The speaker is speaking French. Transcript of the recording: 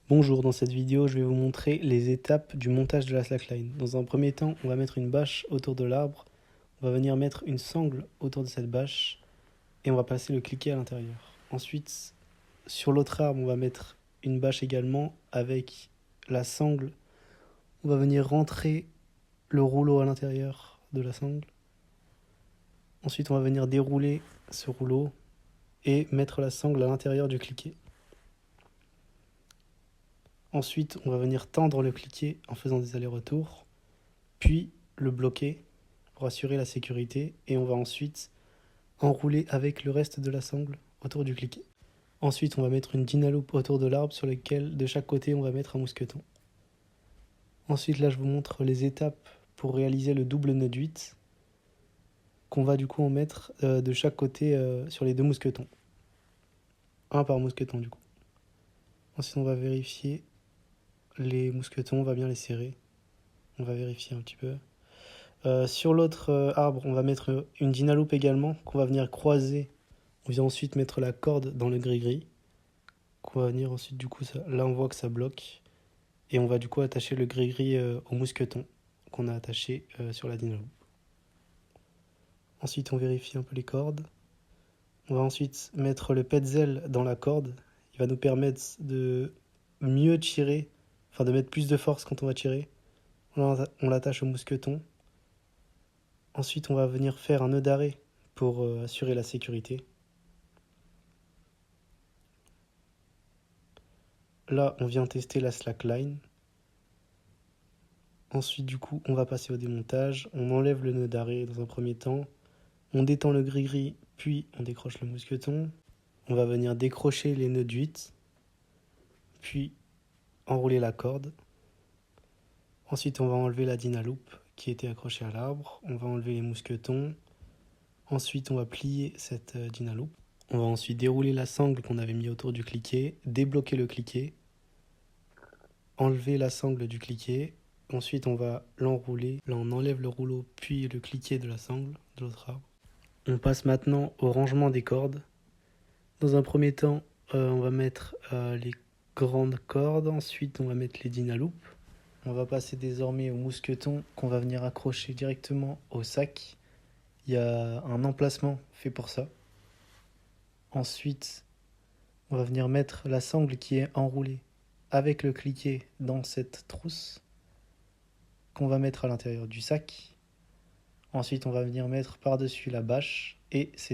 Bonjour, dans cette vidéo, je vais vous montrer les étapes du montage de la slackline. Dans un premier temps, on va mettre une bâche autour de l'arbre, on va venir mettre une sangle autour de cette bâche et on va placer le cliquet à l'intérieur. Ensuite, sur l'autre arbre, on va mettre une bâche également avec la sangle. On va venir rentrer le rouleau à l'intérieur de la sangle. Ensuite, on va venir dérouler ce rouleau et mettre la sangle à l'intérieur du cliquet. Ensuite, on va venir tendre le cliquet en faisant des allers-retours, puis le bloquer pour assurer la sécurité et on va ensuite enrouler avec le reste de la sangle autour du cliquet. Ensuite, on va mettre une dynaloop autour de l'arbre sur lequel de chaque côté on va mettre un mousqueton. Ensuite, là, je vous montre les étapes pour réaliser le double nœud de 8 qu'on va du coup en mettre de chaque côté sur les deux mousquetons. Un par mousqueton du coup. Ensuite, on va vérifier les mousquetons, on va bien les serrer. On va vérifier un petit peu. Sur l'autre arbre, on va mettre une dynaloop également qu'on va venir croiser. On vient ensuite mettre la corde dans le gris-gris. Qu'on va venir ensuite, du coup, là on voit que ça bloque. Et on va du coup attacher le gris-gris au mousqueton qu'on a attaché sur la dynaloop. Ensuite, on vérifie un peu les cordes. On va ensuite mettre le petzel dans la corde. Il va nous permettre de mieux tirer, enfin de mettre plus de force quand on va tirer. On l'attache au mousqueton. Ensuite, on va venir faire un nœud d'arrêt pour assurer la sécurité. Là, on vient tester la slackline. Ensuite, du coup, on va passer au démontage. On enlève le nœud d'arrêt dans un premier temps. On détend le gris-gris, puis on décroche le mousqueton. On va venir décrocher les nœuds de 8, puis enrouler la corde. Ensuite, on va enlever la dynaloop qui était accrochée à l'arbre. On va enlever les mousquetons. Ensuite, on va plier cette dynaloop. On va ensuite dérouler la sangle qu'on avait mis autour du cliquet, débloquer le cliquet, enlever la sangle du cliquet. Ensuite, on va l'enrouler. Là, on enlève le rouleau, puis le cliquet de la sangle de l'autre arbre. On passe maintenant au rangement des cordes. Dans un premier temps, on va mettre les grandes cordes. Ensuite, on va mettre les dynaloops. On va passer désormais au mousqueton qu'on va venir accrocher directement au sac. Il y a un emplacement fait pour ça. Ensuite, on va venir mettre la sangle qui est enroulée avec le cliquet dans cette trousse qu'on va mettre à l'intérieur du sac. Ensuite, on va venir mettre par-dessus la bâche et c'est